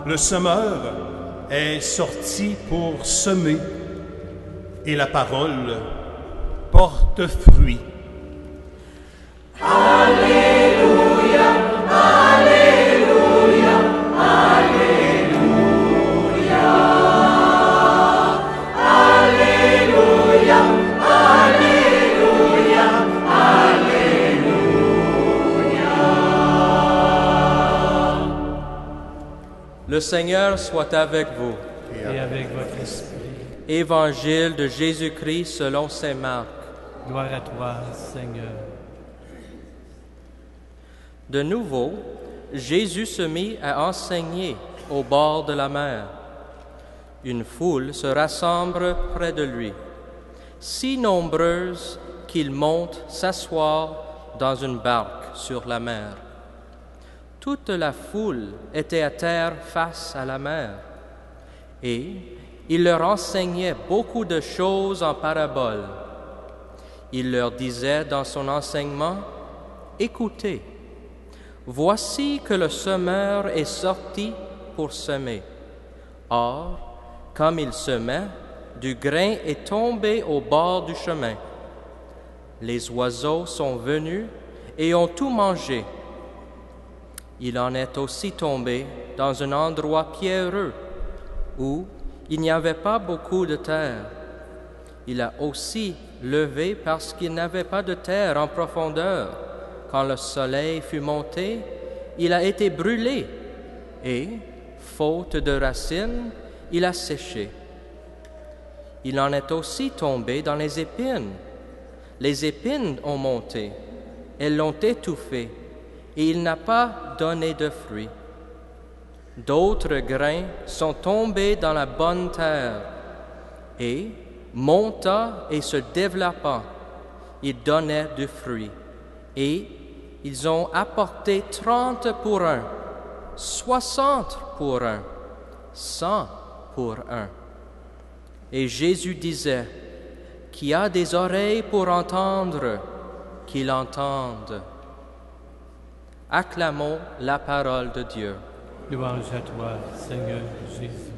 Le semeur est sorti pour semer, et la parole porte fruit. Alléluia, Alléluia, Alléluia, Alléluia, Alléluia, Alléluia. Le Seigneur soit avec vous. Et avec votre esprit. Évangile de Jésus-Christ selon saint Marc. Gloire à toi, Seigneur. De nouveau, Jésus se mit à enseigner au bord de la mer. Une foule se rassemble près de lui, si nombreuse qu'il monte s'asseoir dans une barque sur la mer. Toute la foule était à terre face à la mer, et il leur enseignait beaucoup de choses en paraboles. Il leur disait dans son enseignement, « Écoutez, voici que le semeur est sorti pour semer. Or, comme il semait, du grain est tombé au bord du chemin. Les oiseaux sont venus et ont tout mangé. Il en est aussi tombé dans un endroit pierreux où il n'y avait pas beaucoup de terre. Il a aussi levé parce qu'il n'avait pas de terre en profondeur. Quand le soleil fut monté, il a été brûlé et, faute de racines, il a séché. Il en est aussi tombé dans les épines. Les épines ont monté, elles l'ont étouffé, et il n'a pas donné de fruits. D'autres grains sont tombés dans la bonne terre, et, montant et se développant, ils donnaient du fruit. Et ils ont apporté 30 pour 1, 60 pour 1, 100 pour 1. Et Jésus disait, « Qui a des oreilles pour entendre, qu'il entende. » Acclamons la parole de Dieu. Louange à toi, Seigneur Jésus.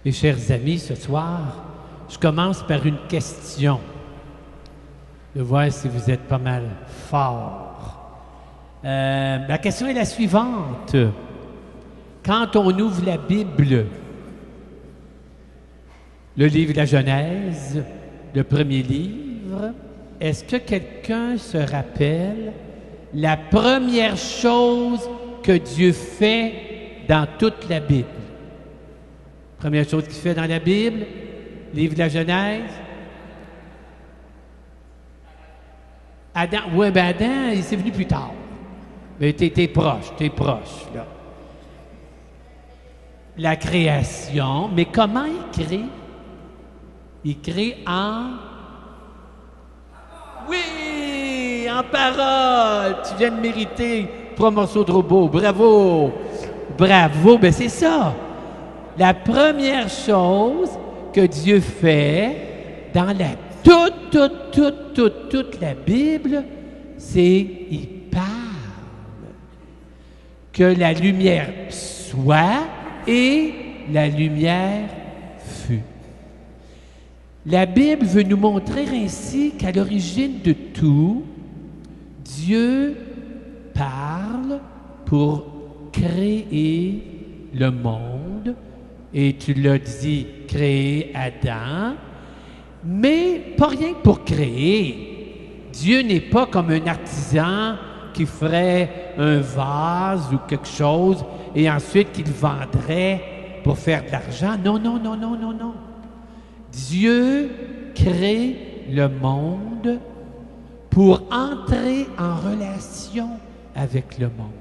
Mes chers amis, ce soir, je commence par une question. De voir si vous êtes pas mal fort. La question est la suivante. Quand on ouvre la Bible, le livre de la Genèse, le premier livre, est-ce que quelqu'un se rappelle la première chose que Dieu fait dans toute la Bible? Première chose qu'il fait dans la Bible, livre de la Genèse. Adam, oui, ben Adam, il s'est venu plus tard. Mais t'es proche, là. La création, mais comment il crée? Il crée en... Oui, en parole! Tu viens de mériter 3 morceaux de robot. Bravo! Bravo! Ben c'est ça! La première chose que Dieu fait dans la toute la Bible, c'est il parle. Que la lumière soit et la lumière fut. La Bible veut nous montrer ainsi qu'à l'origine de tout, Dieu parle pour créer le monde. Et tu l'as dit, créer Adam, mais pas rien que pour créer. Dieu n'est pas comme un artisan qui ferait un vase ou quelque chose et ensuite qu'il vendrait pour faire de l'argent. Non. Dieu crée le monde pour entrer en relation avec le monde.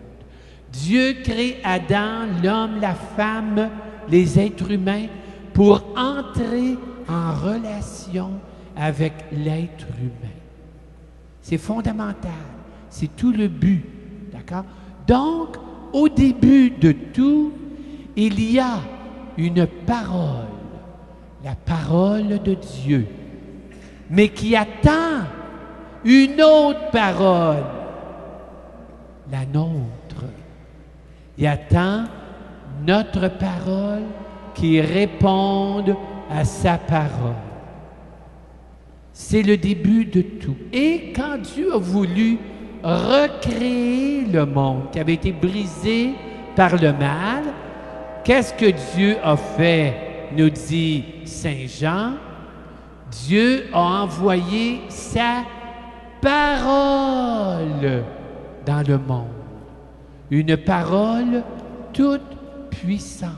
Dieu crée Adam, l'homme, la femme, les êtres humains pour entrer en relation avec l'être humain. C'est fondamental. C'est tout le but. D'accord? Donc, au début de tout, il y a une parole, la parole de Dieu, mais qui attend une autre parole, la nôtre. Il attend notre parole qui réponde à sa parole. C'est le début de tout. Et quand Dieu a voulu recréer le monde qui avait été brisé par le mal, qu'est-ce que Dieu a fait, nous dit Saint Jean? Dieu a envoyé sa parole dans le monde. Une parole toute puissante.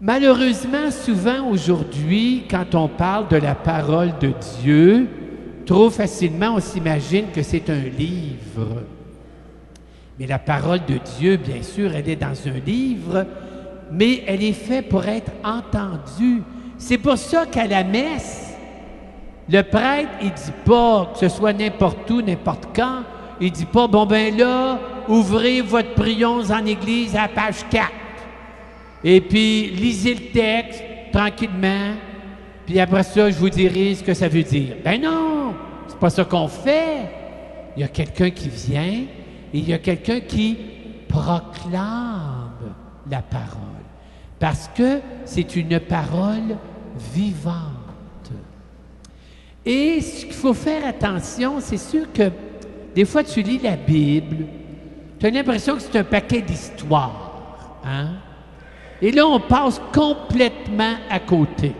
Malheureusement, souvent aujourd'hui, quand on parle de la parole de Dieu, trop facilement on s'imagine que c'est un livre. Mais la parole de Dieu, bien sûr, elle est dans un livre, mais elle est faite pour être entendue. C'est pour ça qu'à la messe, le prêtre, il ne dit pas que ce soit n'importe où, n'importe quand. Il ne dit pas, bon ben là, ouvrez votre prions en église à la page 4. Et puis, lisez le texte tranquillement, puis après ça, je vous dirai ce que ça veut dire. Ben non, c'est pas ça qu'on fait. Il y a quelqu'un qui vient et il y a quelqu'un qui proclame la parole. Parce que c'est une parole vivante. Et ce qu'il faut faire attention, c'est sûr que des fois, tu lis la Bible, tu as l'impression que c'est un paquet d'histoires, hein? Et là, on passe complètement à côté.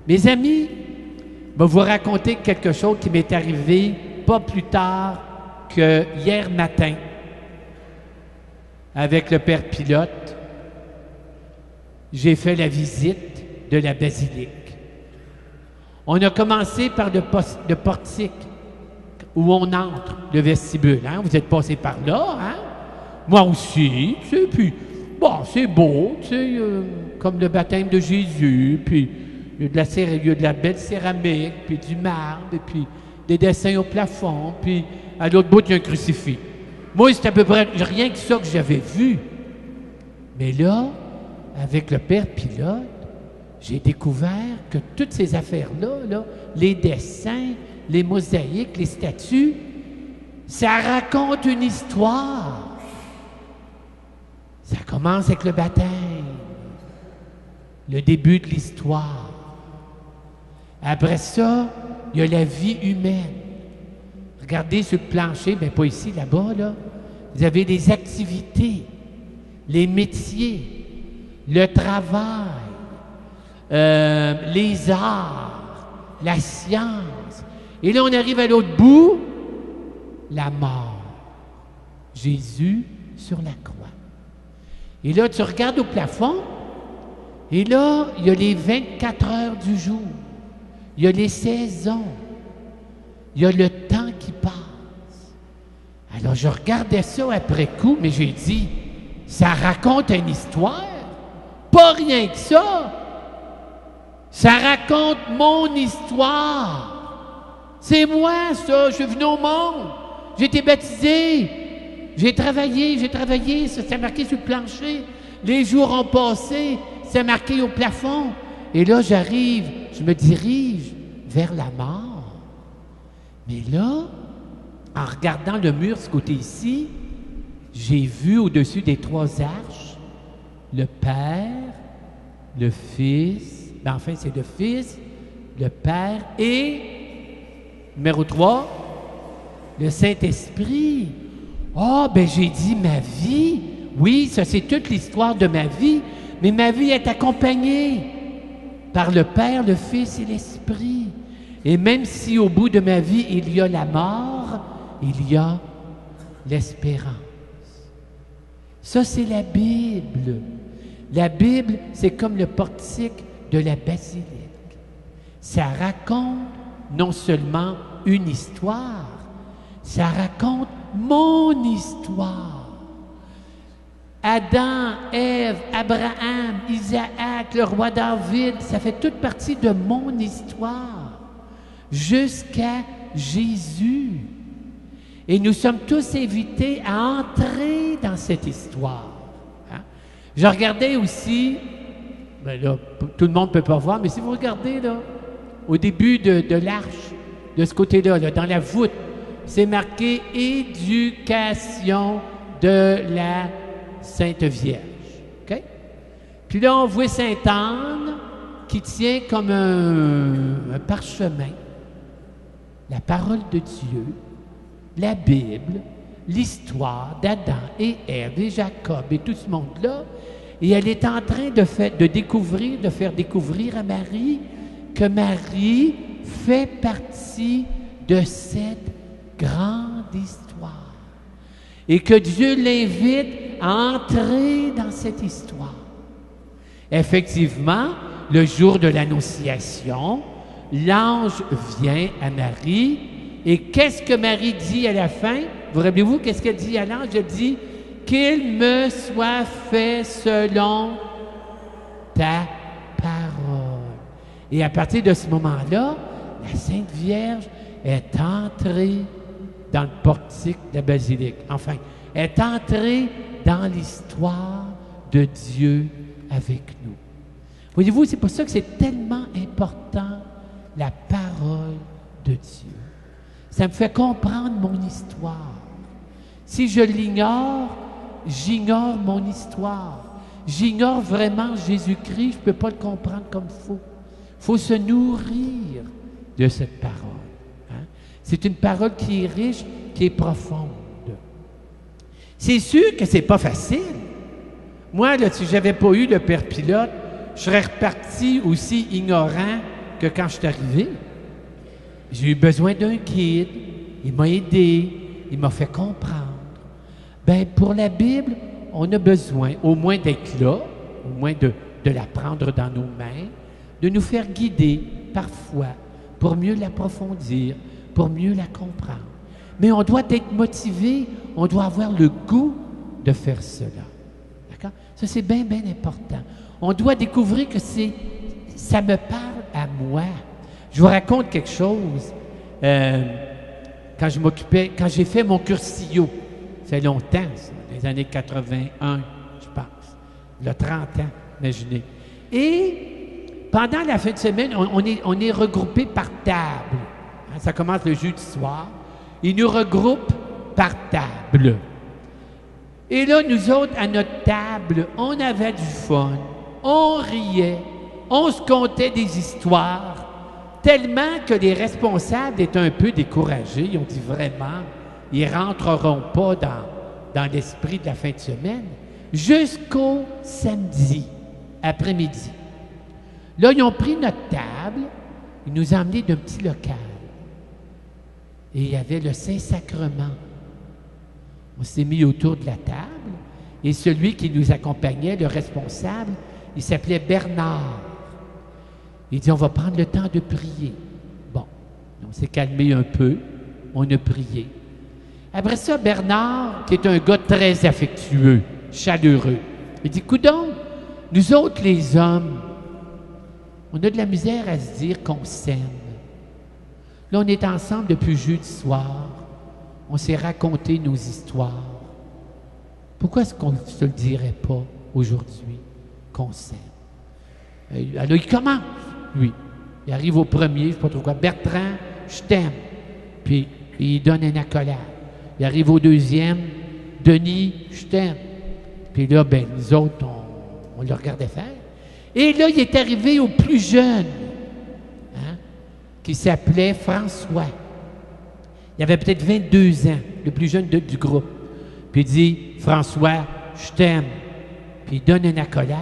Mes amis, je vais vous raconter quelque chose qui m'est arrivé pas plus tard que hier matin avec le Père Pilote. J'ai fait la visite de la basilique. On a commencé par le portique où on entre, le vestibule. Hein? Vous êtes passé par là, hein? Moi aussi, tu sais, puis bon, c'est beau, tu sais, comme le baptême de Jésus, puis il y a de la belle céramique, puis du marbre, et puis des dessins au plafond, puis à l'autre bout, il y a un crucifix. Moi, c'est à peu près rien que ça que j'avais vu. Mais là, avec le Père Pilote, j'ai découvert que toutes ces affaires-là, là, les dessins, les mosaïques, les statues, ça raconte une histoire. Ça commence avec le baptême, le début de l'histoire. Après ça, il y a la vie humaine. Regardez sur le plancher, bien pas ici, là-bas, là. Vous avez les activités, les métiers, le travail, les arts, la science. Et là, on arrive à l'autre bout, la mort. Jésus sur la croix. Et là, tu regardes au plafond, et là, il y a les 24 heures du jour. Il y a les saisons. Il y a le temps qui passe. Alors, je regardais ça après coup, mais j'ai dit, ça raconte une histoire. Pas rien que ça. Ça raconte mon histoire. C'est moi, ça. Je suis venu au monde. J'ai été baptisé. J'ai travaillé. Ça s'est marqué sur le plancher. Les jours ont passé. C'est marqué au plafond. Et là, j'arrive, je me dirige vers la mort. Mais là, en regardant le mur, ce côté ici, j'ai vu au-dessus des 3 arches le Père, le Fils, ben enfin c'est le Fils, le Père et, numéro 3, le Saint-Esprit. Ah, ben j'ai dit ma vie. Oui, ça c'est toute l'histoire de ma vie, mais ma vie est accompagnée par le Père, le Fils et l'Esprit. Et même si au bout de ma vie, il y a la mort, il y a l'espérance. Ça, c'est la Bible. La Bible, c'est comme le portique de la basilique. Ça raconte non seulement une histoire, ça raconte mon histoire. Adam, Ève, Abraham, Isaac, le roi David, ça fait toute partie de mon histoire, jusqu'à Jésus. Et nous sommes tous invités à entrer dans cette histoire. Hein? Je regardais aussi, ben là, tout le monde ne peut pas voir, mais si vous regardez là, au début de l'arche, de ce côté-là, là, dans la voûte, c'est marqué « Éducation de la Sainte Vierge ». Okay? Puis là, on voit Sainte Anne qui tient comme un parchemin la parole de Dieu, la Bible, l'histoire d'Adam et Ève et Jacob et tout ce monde-là. Et elle est en train de faire découvrir à Marie que Marie fait partie de cette grande histoire. Et que Dieu l'invite à entrer dans cette histoire. Effectivement, le jour de l'Annonciation, l'ange vient à Marie. Et qu'est-ce que Marie dit à la fin? Vous rappelez-vous, qu'est-ce qu'elle dit à l'ange? Elle dit « Qu'il me soit fait selon ta parole. » Et à partir de ce moment-là, la Sainte Vierge est entrée dans le portique de la basilique. Enfin, est entrée dans l'histoire de Dieu avec nous. Voyez-vous, c'est pour ça que c'est tellement important, la parole de Dieu. Ça me fait comprendre mon histoire. Si je l'ignore, j'ignore mon histoire. J'ignore vraiment Jésus-Christ, je ne peux pas le comprendre comme il faut. Il faut se nourrir de cette parole. Hein? C'est une parole qui est riche, qui est profonde. C'est sûr que ce n'est pas facile. Moi, là, si je n'avais pas eu le père pilote, je serais reparti aussi ignorant que quand je suis arrivé. J'ai eu besoin d'un guide, il m'a aidé, il m'a fait comprendre. Bien, pour la Bible, on a besoin au moins d'être là, au moins de la prendre dans nos mains, de nous faire guider parfois pour mieux l'approfondir, pour mieux la comprendre. Mais on doit être motivé, on doit avoir le goût de faire cela. D'accord? Ça, c'est bien, bien important. On doit découvrir que ça me parle à moi. Je vous raconte quelque chose. Quand j'ai fait mon cursillo, ça fait longtemps, ça, les années 81, je pense. Il y a 30 ans, imaginez. Et pendant la fin de semaine, on est regroupés par table. Hein, ça commence le jeudi soir. Ils nous regroupent par table. Et là, nous autres, à notre table, on avait du fun, on riait, on se contait des histoires, tellement que les responsables étaient un peu découragés. Ils ont dit vraiment, ils ne rentreront pas dans l'esprit de la fin de semaine jusqu'au samedi après-midi. Là, ils ont pris notre table, ils nous ont emmenés d'un petit local. Et il y avait le Saint-Sacrement. On s'est mis autour de la table et celui qui nous accompagnait, le responsable, il s'appelait Bernard. Il dit, on va prendre le temps de prier. Bon, on s'est calmé un peu, on a prié. Après ça, Bernard, qui est un gars très affectueux, chaleureux, il dit, coudonc, nous autres les hommes, on a de la misère à se dire qu'on s'aime. Là, on est ensemble depuis jeudi soir. On s'est raconté nos histoires. Pourquoi est-ce qu'on ne se le dirait pas aujourd'hui qu'on s'aime? Alors, il commence, lui. Il arrive au premier, je ne sais pas trop quoi. Bertrand, je t'aime. Puis, il donne une accolade. Il arrive au deuxième. Denis, je t'aime. Puis là, ben, nous autres, on le regardait faire. Et là, il est arrivé au plus jeune, hein, qui s'appelait François. Il avait peut-être 22 ans, le plus jeune du groupe. Puis il dit, François, je t'aime. Puis il donne une accolade.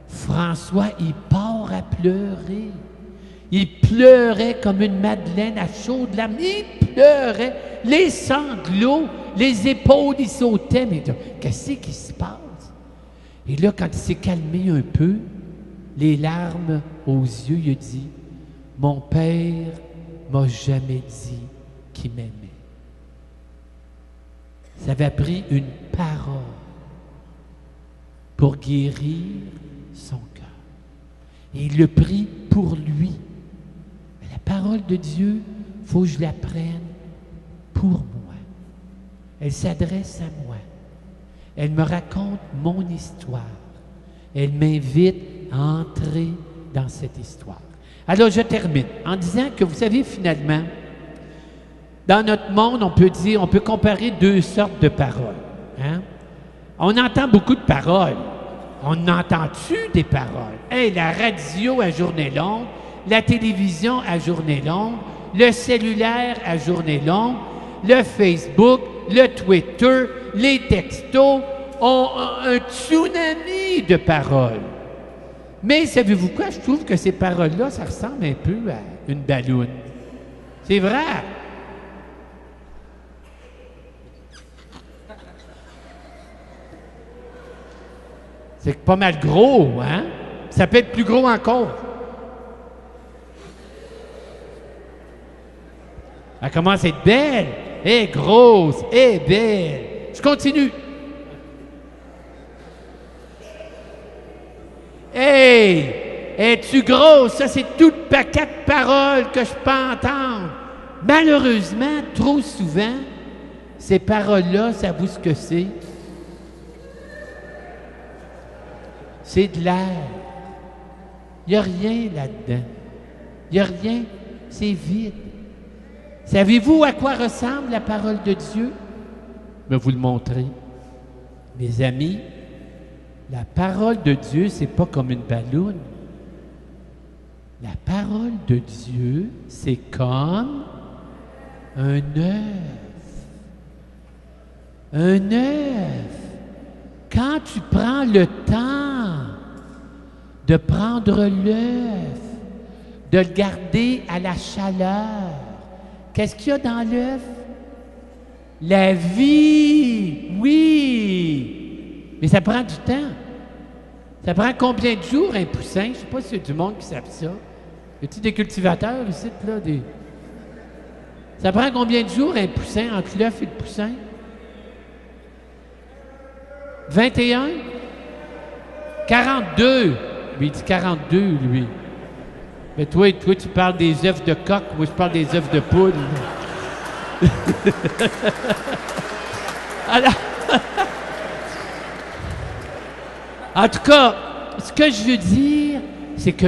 François, il part à pleurer. Il pleurait comme une madeleine à chaudes larmes. Il pleurait, les sanglots, les épaules, il sautait. Mais qu'est-ce qui se passe? Et là, quand il s'est calmé un peu, les larmes aux yeux, il a dit, mon père m'a jamais dit qu'il m'aimait. Ça avait pris une parole pour guérir son cœur. Et il le prie pour lui. Mais la parole de Dieu, il faut que je la prenne pour moi. Elle s'adresse à moi. Elle me raconte mon histoire. Elle m'invite à entrer dans cette histoire. Alors, je termine en disant que, vous savez, finalement, dans notre monde, on peut comparer deux sortes de paroles. Hein? On entend beaucoup de paroles. On entend-tu des paroles? Hey, la radio à journée longue, la télévision à journée longue, le cellulaire à journée longue, le Facebook, le Twitter, les textos ont un tsunami de paroles. Mais savez-vous quoi? Je trouve que ces paroles-là, ça ressemble un peu à une balloune. C'est vrai. C'est pas mal gros, hein? Ça peut être plus gros encore. Elle commence à être belle, et grosse, et belle. Je continue. Hey! Es-tu grosse? Ça, c'est tout le paquet de paroles que je peux entendre. Malheureusement, trop souvent, ces paroles-là, savez-vous ce que c'est? C'est de l'air. Il n'y a rien là-dedans. Il n'y a rien. C'est vide. Savez-vous à quoi ressemble la parole de Dieu? Je vais vous le montrer. Mes amis, la parole de Dieu, c'est pas comme une balloune. La parole de Dieu, c'est comme un œuf. Un œuf. Quand tu prends le temps de prendre l'œuf, de le garder à la chaleur, qu'est-ce qu'il y a dans l'œuf? La vie, oui. Mais ça prend du temps. Ça prend combien de jours un poussin? Je ne sais pas s'il y a du monde qui savent ça. Y a-t-il des cultivateurs ici, là? Ça prend combien de jours un poussin, entre l'œuf et le poussin? 21? 42. Lui, il dit 42, lui. Mais toi, tu parles des œufs de coq, moi, je parle des œufs de poule. Alors, en tout cas, ce que je veux dire, c'est que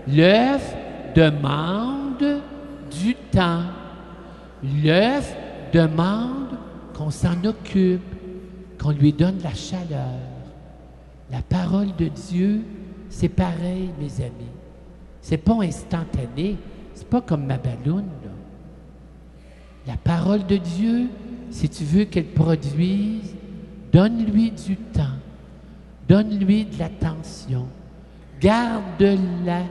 l'œuf demande du temps. L'œuf demande qu'on s'en occupe, qu'on lui donne la chaleur. La parole de Dieu, c'est pareil, mes amis. C'est pas instantané. C'est pas comme ma balloune, là. La parole de Dieu, si tu veux qu'elle produise, donne-lui du temps. Donne-lui de l'attention. Garde-la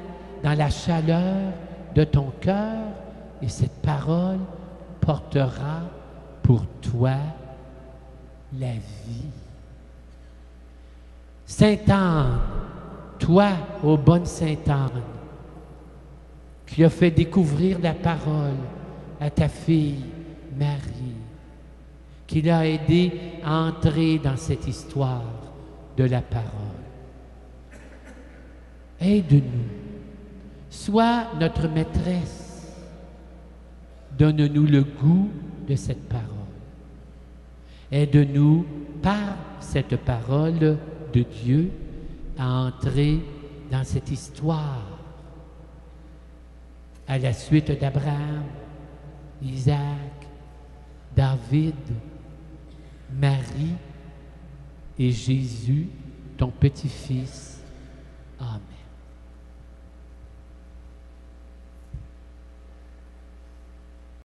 dans la chaleur de ton cœur et cette parole portera pour toi la vie. Sainte Anne, toi, ô bonne Sainte Anne, qui a fait découvrir la parole à ta fille Marie, qui l'a aidé à entrer dans cette histoire de la parole. Aide-nous, sois notre maîtresse, donne-nous le goût de cette parole. Aide-nous par cette parole de Dieu à entrer dans cette histoire à la suite d'Abraham, Isaac, David, Marie et Jésus, ton petit-fils. Amen.